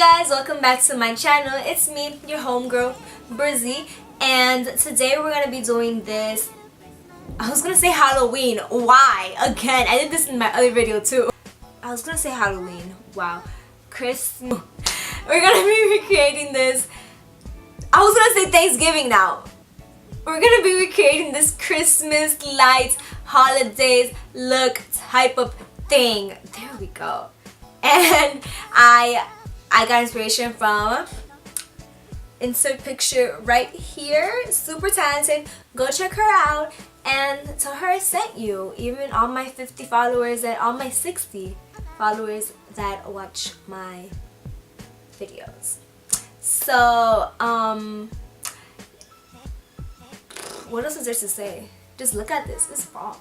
guys, welcome back to my channel. It's me, your homegirl, Brizzy, and today we're gonna be doing this. I was gonna say Halloween. Why? Again, I did this in my other video too. I was gonna say Halloween. Wow. Christmas. We're gonna be recreating this. I was gonna say Thanksgiving now. We're gonna be recreating this Christmas lights, holidays look type of thing. There we go. And I got inspiration from insert picture right here. Super talented. Go check her out and tell her I sent you. Even all my 50 followers and all my 60 followers that watch my videos. So what else is there to say? Just look at this. It's fall.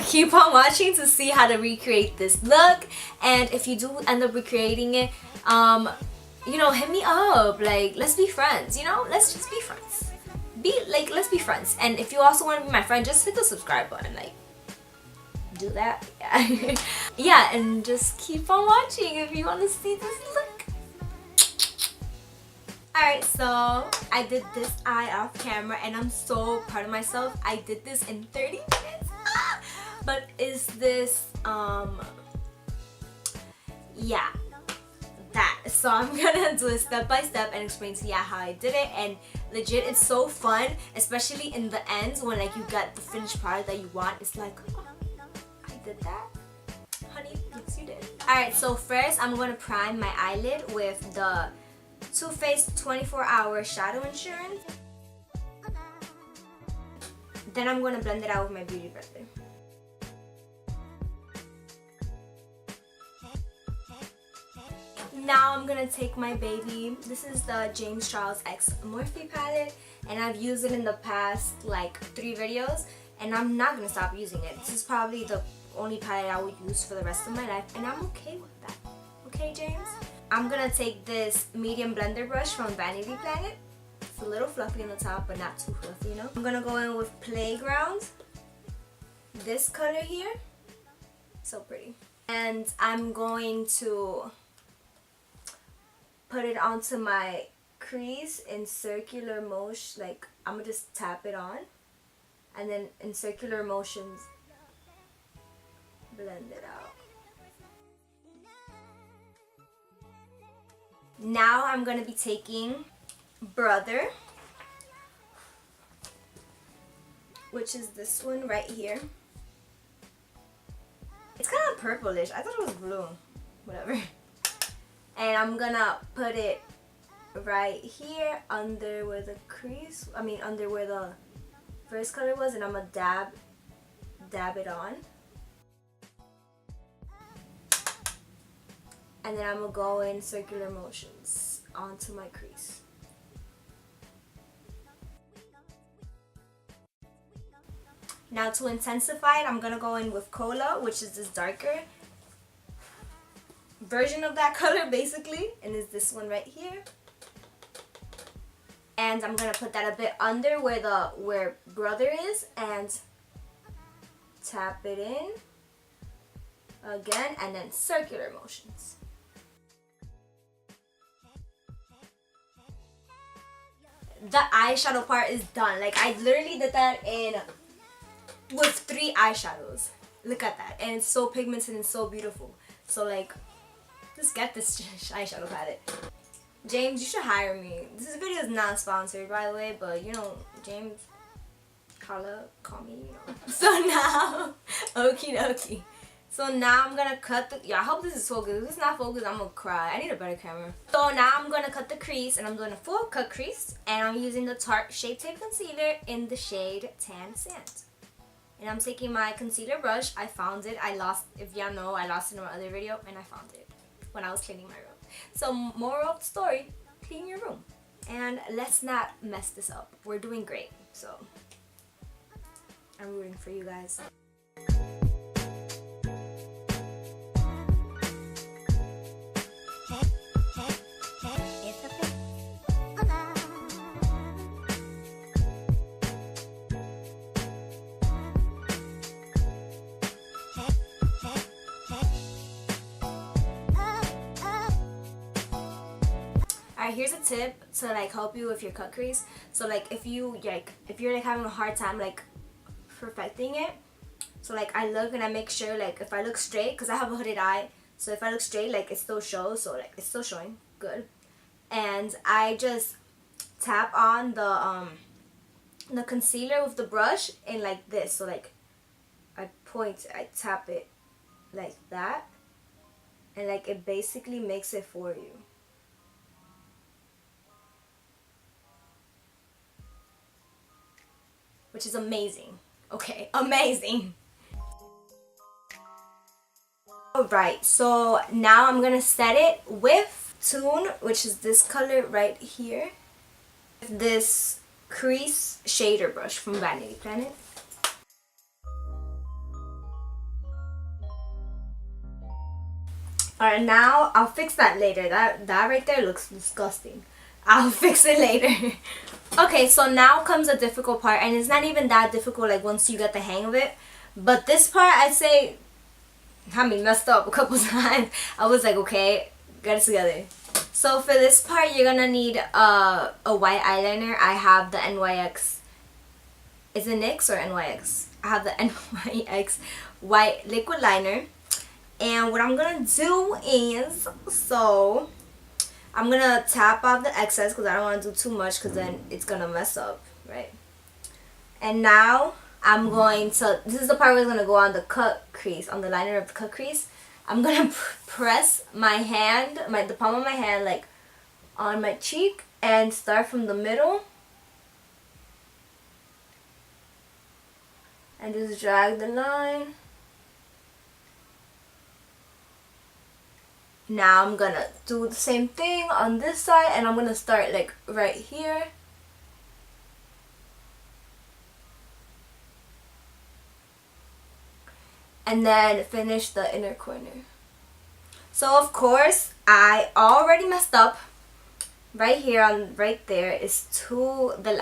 Keep on watching to see how to recreate this look, and if you do end up recreating it, you know, hit me up. Like, let's be friends, you know, let's just be friends. Let's be friends. And if you also want to be my friend, just hit the subscribe button. Like, do that. Yeah. Yeah, and just keep on watching if you want to see this look. Alright, so I did this eye off camera and I'm so proud of myself. I did this in 30 minutes. But is this yeah, that. So I'm gonna do it step by step and explain to you how I did it, and legit it's so fun, especially in the ends when like you get the finished product that you want. It's like, oh, I did that, honey. Yes, you did. Alright, so first I'm gonna prime my eyelid with the Too Faced 24-Hour Shadow Insurance. Then I'm gonna blend it out with my beauty blender. Now I'm gonna take my baby. This is the James Charles X Morphe palette, and I've used it in the past like 3 videos, and I'm not gonna stop using it. This is probably the only palette I will use for the rest of my life, and I'm okay with that. Okay, James? I'm gonna take this medium blender brush from Vanity Planet. It's a little fluffy on the top, but not too fluffy, you know? I'm gonna go in with Playground. This color here. So pretty. And I'm going to put it onto my crease in circular motion. Like, I'm gonna just tap it on. And then in circular motions, blend it out. Now I'm gonna be taking Brother, which is this one right here. It's kind of purplish. I thought it was blue. Whatever. And I'm gonna put it right here under where the crease, under where the first color was, and I'm gonna dab it on. And then I'm gonna go in circular motions onto my crease. Now to intensify it, I'm gonna go in with Cola, which is this darker version of that color basically, and is this one right here. And I'm gonna put that a bit under where Brother is and tap it in again, and then circular motions. The eyeshadow part is done. Like, I literally did that with 3 eyeshadows. Look at that. And it's so pigmented and so beautiful. So like, just get this eyeshadow palette. James, you should hire me. This video is not sponsored, by the way, but you know, James, call me, you know. So now, okie dokie. So now I'm gonna cut the, I hope this is focused. If it's not focused, I'm gonna cry. I need a better camera. So now I'm gonna cut the crease, and I'm doing a full cut crease, and I'm using the Tarte Shape Tape Concealer in the shade Tan Sand. And I'm taking my concealer brush. I found it. If y'all know, I lost it in my other video, and I found it when I was cleaning my room. So moral of the story, clean your room. And let's not mess this up. We're doing great. So I'm rooting for you guys. here's a tip to like help you with your cut crease. So like if you're like having a hard time like perfecting it, so like I look and I make sure like if I look straight, because I have a hooded eye, so if I look straight, like it still shows, so like it's still showing good. And I just tap on the concealer with the brush and like this, so like I tap it like that, and like it basically makes it for you. Which is amazing. Okay, amazing. Alright, so now I'm gonna set it with Tune, which is this color right here. This crease shader brush from Vanity Planet. Alright, now I'll fix that later. That right there looks disgusting. I'll fix it later. Okay, so now comes the difficult part, and it's not even that difficult like once you get the hang of it. But this part, I'd say, had me messed up a couple times. I was like, okay, get it together. So for this part, you're gonna need a white eyeliner. I have the NYX. Is it NYX or NYX? I have the NYX white liquid liner. And what I'm gonna do is, so I'm gonna tap off the excess because I don't want to do too much because then it's gonna mess up, right? And now I'm going to, this is the part where it's gonna go on the cut crease, on the liner of the cut crease. I'm gonna press my hand, the palm of my hand, like on my cheek, and start from the middle and just drag the line. Now I'm gonna do the same thing on this side, and I'm gonna start like right here. And then finish the inner corner. So of course, I already messed up. Right here, right there is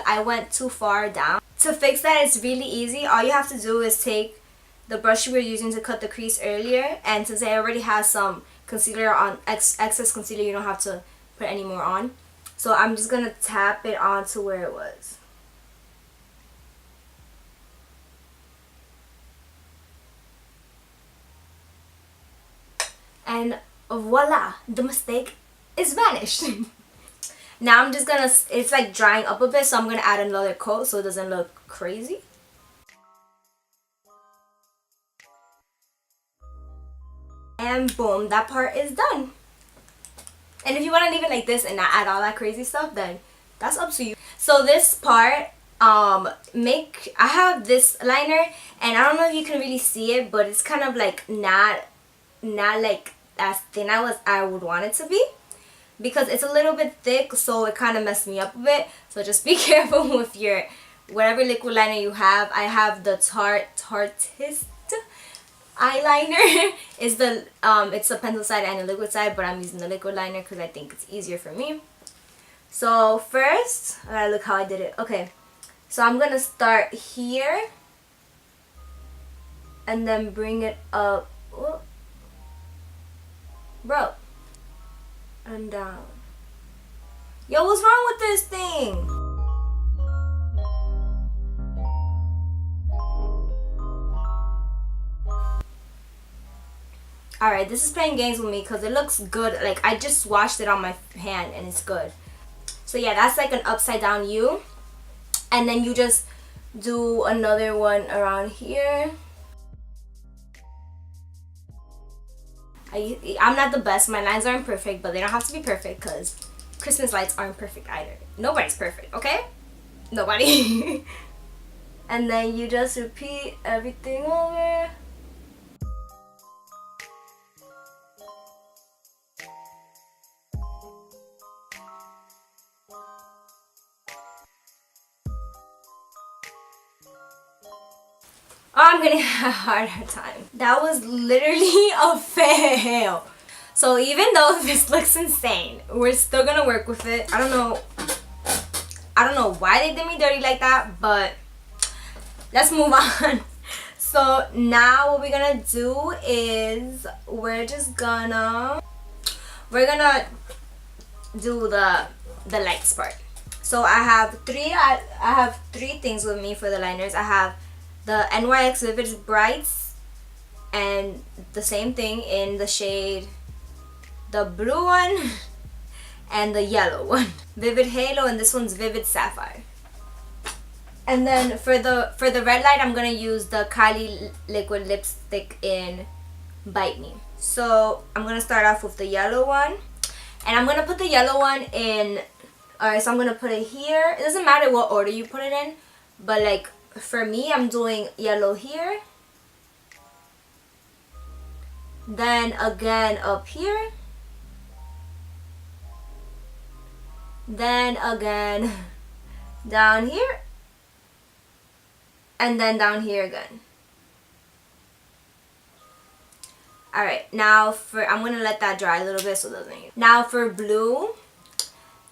I went too far down. To fix that, it's really easy. All you have to do is take the brush you were using to cut the crease earlier, and since I already have some concealer on, excess concealer, you don't have to put any more on. So I'm just gonna tap it onto where it was. And voila, the mistake is vanished. Now I'm just gonna, it's like drying up a bit, so I'm gonna add another coat so it doesn't look crazy. And boom, that part is done. And if you want to leave it like this and not add all that crazy stuff, then that's up to you. So this part, I have this liner, and I don't know if you can really see it, but it's kind of like not like as thin as I would want it to be, because it's a little bit thick, so it kind of messed me up a bit. So just be careful with your whatever liquid liner you have. I have the Tarteist eyeliner. Is the it's a pencil side and a liquid side, but I'm using the liquid liner because I think it's easier for me. So first, I gotta look how I did it. Okay, so I'm gonna start here and then bring it up. Oh. Bro, and down. Yo, what's wrong with this thing? Alright, this is playing games with me because it looks good. Like, I just washed it on my hand and it's good. So yeah, that's like an upside down U. And then you just do another one around here. I'm not the best. My lines aren't perfect, but they don't have to be perfect because Christmas lights aren't perfect either. Nobody's perfect, okay? Nobody. And then you just repeat everything over. Oh, I'm gonna have a harder time. That was literally a fail. So even though this looks insane, we're still gonna work with it. I don't know why they did me dirty like that, but let's move on. So now what we're gonna do is we're gonna do the the lights part. So I have three things with me for the liners. I have the NYX Vivid Brights, and the same thing in the shade, the blue one and the yellow one. Vivid Halo, and this one's Vivid Sapphire. And then for the red light, I'm gonna use the Kylie liquid lipstick in Bite Me. So I'm gonna start off with the yellow one, and I'm gonna put the yellow one in. Alright, so I'm gonna put it here. It doesn't matter what order you put it in, but like for me, I'm doing yellow here, then again up here, then again down here, and then down here again. Alright, now I'm gonna let that dry a little bit so it doesn't. Now for blue,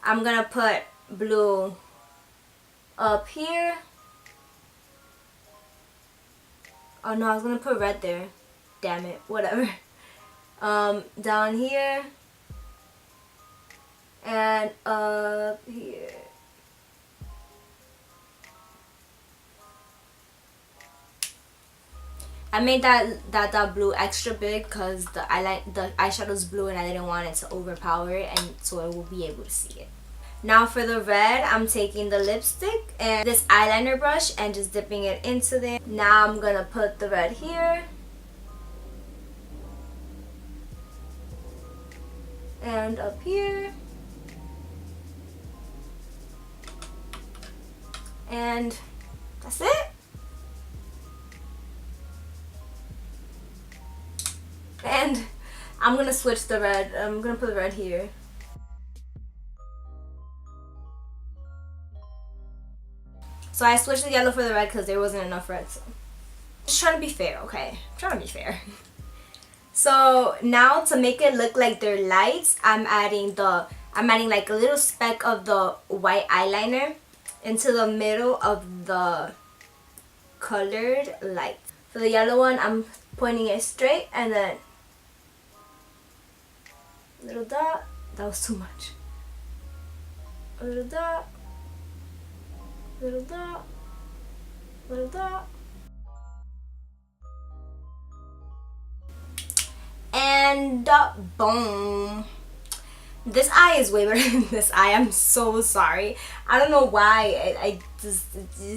I'm gonna put blue up here. Oh no, I was gonna put red there. Damn it, whatever. Down here and up here. I made that blue extra big because the eyeshadow's blue and I didn't want it to overpower it, and so I will be able to see it. Now for the red, I'm taking the lipstick and this eyeliner brush and just dipping it into there. Now I'm gonna put the red here. And up here. And that's it. And I'm gonna switch the red. I'm gonna put the red here. So I switched the yellow for the red because there wasn't enough red. So just trying to be fair, okay? I'm trying to be fair. So now to make it look like they're lights, I'm adding like a little speck of the white eyeliner into the middle of the colored light. For the yellow one, I'm pointing it straight and then little dot. That was too much. A little dot. Little dot. Little dot. And boom. This eye is way better than this eye. I'm so sorry. I don't know why. It just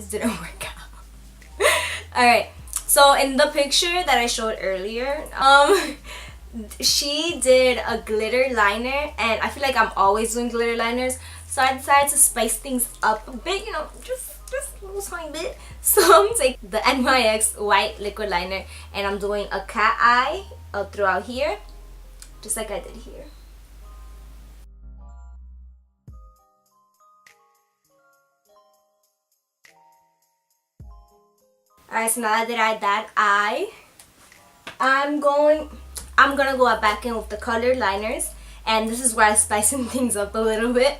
didn't work out. Alright. So in the picture that I showed earlier, she did a glitter liner, and I feel like I'm always doing glitter liners, so I decided to spice things up a bit, you know, just a little tiny bit. So I'm taking the NYX white liquid liner and I'm doing a cat eye throughout here, just like I did here. Alright, so now that I did that eye, I'm gonna go back in with the colored liners, and this is where I'm spicing things up a little bit.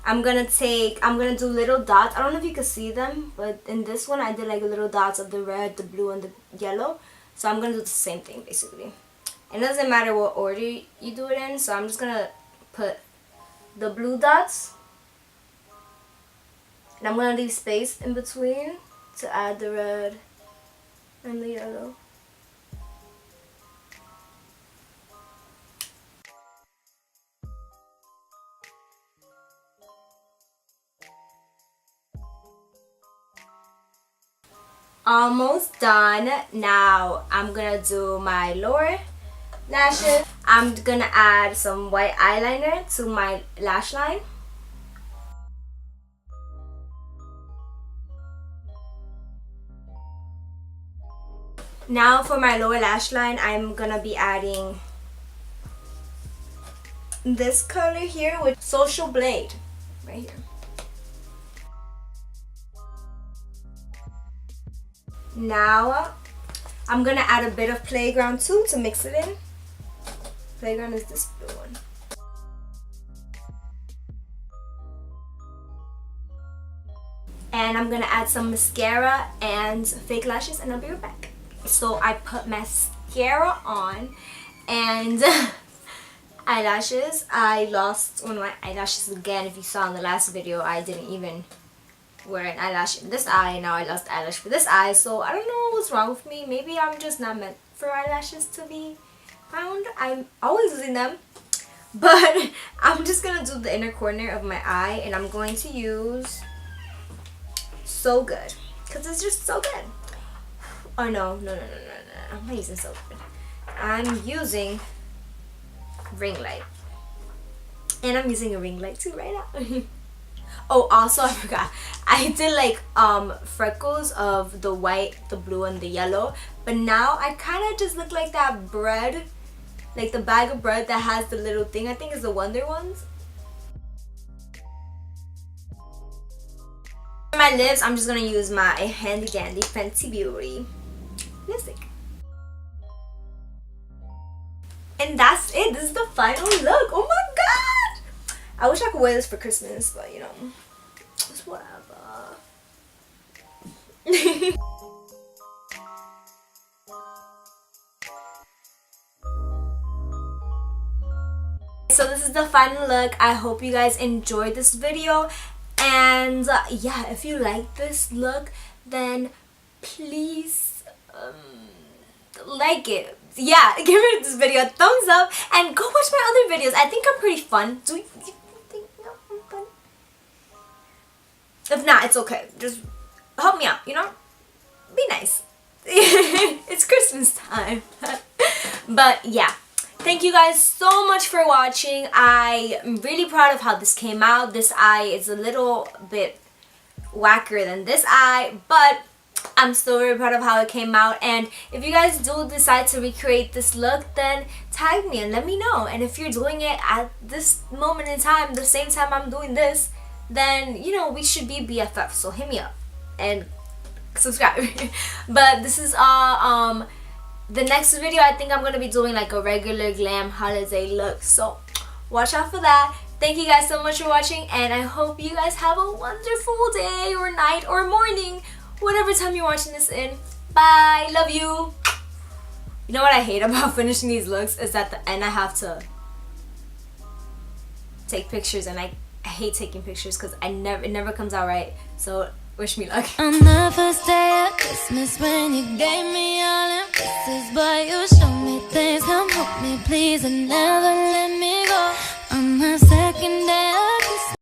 I'm gonna do little dots. I don't know if you can see them, but in this one I did like little dots of the red, the blue, and the yellow. So I'm gonna do the same thing basically. It doesn't matter what order you do it in, so I'm just gonna put the blue dots, and I'm gonna leave space in between to add the red and the yellow. Almost done. Now I'm gonna do my lower lashes. I'm gonna add some white eyeliner to my lash line. Now for my lower lash line, I'm gonna be adding this color here with Social Blade right here. Now I'm gonna add a bit of Playground too to mix it in. Playground is this blue one. And I'm gonna add some mascara and fake lashes, and I'll be right back. So I put mascara on, and eyelashes. I lost one of my eyelashes again. If you saw in the last video, I didn't even wear an eyelash in this eye. Now I lost eyelash for this eye. So I don't know what's wrong with me. Maybe I'm just not meant for eyelashes to be found. I'm always using them. But I'm just going to do the inner corner of my eye. And I'm going to use So Good. Because it's just so good. Oh no. I'm not using So Good. I'm using ring light. And I'm using a ring light too right now. Oh, also I forgot. I did like freckles of the white, the blue, and the yellow. But now I kind of just look like that bread. Like the bag of bread that has the little thing. I think it's the Wonder ones. For my lips, I'm just going to use my Handy Dandy Fenty Beauty lipstick. And that's it. This is the final look. Oh my god! I wish I could wear this for Christmas, but you know, it's whatever. So this is the final look. I hope you guys enjoyed this video. And yeah, if you like this look, then please like it. Yeah, give this video a thumbs up and go watch my other videos. I think I'm pretty fun. Do you think I'm fun? If not, it's okay. Just help me out, you know? Be nice. It's Christmas time. But yeah, thank you guys so much for watching. I'm really proud of how this came out. This eye is a little bit whacker than this eye, but I'm still very proud of how it came out. And if you guys do decide to recreate this look, then tag me and let me know. And if you're doing it at this moment in time, the same time I'm doing this, then you know we should be BFFs. So hit me up and subscribe. But this is the next video. I think I'm gonna be doing like a regular glam holiday look, so watch out for that. Thank you guys so much for watching, and I hope you guys have a wonderful day or night or morning, whatever time you're watching this in. Bye. Love you. You know what I hate about finishing these looks is at the end I have to take pictures, and I hate taking pictures because it never comes out right. So wish me luck. On the first day of Christmas, when you gave me all them kisses, boy, you showed me things. Come help me please and never let me go. On the second day of